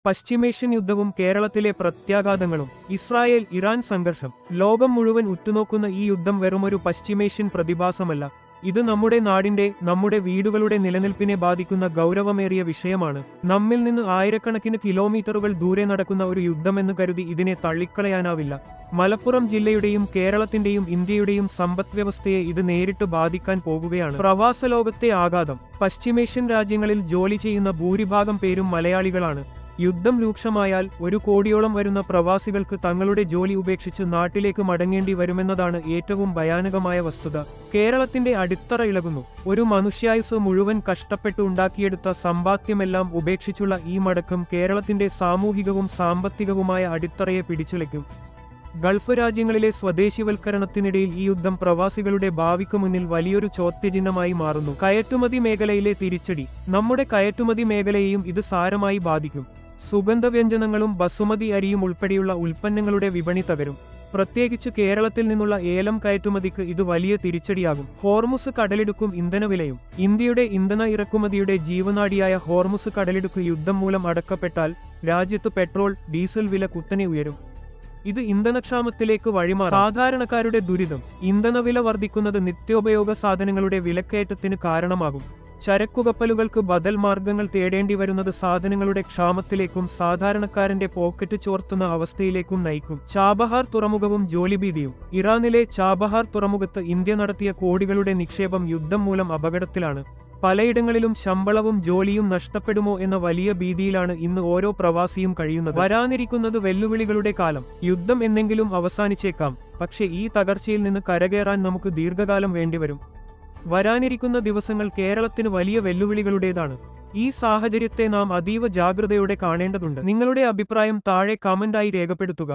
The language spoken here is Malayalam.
പശ്ചിമേഷ്യൻ യുദ്ധവും കേരളത്തിലെ പ്രത്യാഘാതങ്ങളും. ഇസ്രായേൽ ഇറാൻ സംഘർഷം. ലോകം മുഴുവൻ ഉറ്റുനോക്കുന്ന ഈ യുദ്ധം വെറുമൊരു പശ്ചിമേഷ്യൻ പ്രതിഭാസമല്ല. ഇത് നമ്മുടെ നാടിന്റെ, നമ്മുടെ വീടുകളുടെ നിലനിൽപ്പിനെ ബാധിക്കുന്ന ഗൗരവമേറിയ വിഷയമാണ്. നമ്മിൽ നിന്ന് ആയിരക്കണക്കിന് കിലോമീറ്ററുകൾ ദൂരെ നടക്കുന്ന ഒരു യുദ്ധമെന്ന് കരുതി ഇതിനെ തള്ളിക്കളയാനാവില്ല. മലപ്പുറം ജില്ലയുടെയും കേരളത്തിന്റെയും ഇന്ത്യയുടെയും സമ്പദ്വ്യവസ്ഥയെ ഇത് നേരിട്ട് ബാധിക്കാൻ പോകുകയാണ്. പ്രവാസലോകത്തെ ആഘാതം. പശ്ചിമേഷ്യൻ രാജ്യങ്ങളിൽ ജോലി ചെയ്യുന്ന ഭൂരിഭാഗം പേരും മലയാളികളാണ്. യുദ്ധം രൂക്ഷമായാൽ 1 കോടിയോളം വരുന്ന പ്രവാസികൾക്ക് തങ്ങളുടെ ജോലി ഉപേക്ഷിച്ച് നാട്ടിലേക്ക് മടങ്ങേണ്ടി വരുമെന്നതാണ് ഏറ്റവും ഭയാനകമായ വസ്തുത. കേരളത്തിന്റെ അടിത്തറ ഇളകുന്നു. ഒരു മനുഷ്യായുസ് മുഴുവൻ കഷ്ടപ്പെട്ട് ഉണ്ടാക്കിയെടുത്ത സമ്പാദ്യമെല്ലാം ഉപേക്ഷിച്ചുള്ള ഈ മടക്കം കേരളത്തിന്റെ സാമൂഹികവും സാമ്പത്തികവുമായ അടിത്തറയെ പിടിച്ചുലയ്ക്കും. ഗൾഫ് രാജ്യങ്ങളിലെ സ്വദേശിവൽക്കരണത്തിനിടയിൽ ഈ യുദ്ധം പ്രവാസികളുടെ ഭാവിക്ക് മുന്നിൽ വലിയൊരു ചോദ്യചിഹ്നമായി മാറുന്നു. കയറ്റുമതി മേഖലയിലെ തിരിച്ചടി. നമ്മുടെ കയറ്റുമതി മേഖലയെയും ഇത് സാരമായി ബാധിക്കും. സുഗന്ധവ്യഞ്ജനങ്ങളും ബസുമതി അരിയും ഉൾപ്പെടെയുള്ള ഉൽപ്പന്നങ്ങളുടെ വിപണി തകരും. പ്രത്യേകിച്ച് കേരളത്തിൽ നിന്നുള്ള ഏലം കയറ്റുമതിക്ക് ഇത് വലിയ തിരിച്ചടിയാകും. ഹോർമുസ് കടലിടുക്കും ഇന്ധനവിലയും. ഇന്ത്യയുടെ ഇന്ധന ഇറക്കുമതിയുടെ ജീവനാഡിയായ ഹോർമുസ് കടലിടുക്ക് യുദ്ധം മൂലം അടക്കപ്പെട്ടാൽ രാജ്യത്ത് പെട്രോൾ, ഡീസൽ വില കുത്തനെ ഉയരും. ഇത് ഇന്ധനക്ഷാമത്തിലേക്ക് വഴിമാറും. സാധാരണക്കാരുടെ ദുരിതം. ഇന്ധനവില വർദ്ധിക്കുന്നത് നിത്യോപയോഗ സാധനങ്ങളുടെ വിലക്കയറ്റത്തിന് കാരണമാകും. ചരക്കുകപ്പലുകൾക്ക് ബദൽ മാർഗങ്ങൾ തേടേണ്ടി വരുന്നത് സാധനങ്ങളുടെ ക്ഷാമത്തിലേക്കും സാധാരണക്കാരന്റെ പോക്കറ്റ് ചോർത്തുന്ന അവസ്ഥയിലേക്കും നയിക്കും. ചാബഹാർ തുറമുഖവും ജോലിഭീതിയും. ഇറാനിലെ ചാബഹാർ തുറമുഖത്ത് ഇന്ത്യ നടത്തിയ കോടികളുടെ നിക്ഷേപം യുദ്ധം മൂലം അപകടത്തിലാണ്. പലയിടങ്ങളിലും ശമ്പളവും ജോലിയും നഷ്ടപ്പെടുമോ എന്ന വലിയ ഭീതിയിലാണ് ഇന്ന് ഓരോ പ്രവാസിയും കഴിയുന്നത്. വരാനിരിക്കുന്നത് വെല്ലുവിളികളുടെ കാലം. യുദ്ധം എന്നെങ്കിലും അവസാനിച്ചേക്കാം. പക്ഷേ ഈ തകർച്ചയിൽ നിന്ന് കരകയറാൻ നമുക്ക് ദീർഘകാലം വേണ്ടിവരും. വരാനിരിക്കുന്ന ദിവസങ്ങൾ കേരളത്തിന് വലിയ വെല്ലുവിളികളുടേതാണ്. ഈ സാഹചര്യത്തെ നാം അതീവ ജാഗ്രതയോടെ കാണേണ്ടതുണ്ട്. നിങ്ങളുടെ അഭിപ്രായം താഴെ കമന്റായി രേഖപ്പെടുത്തുക.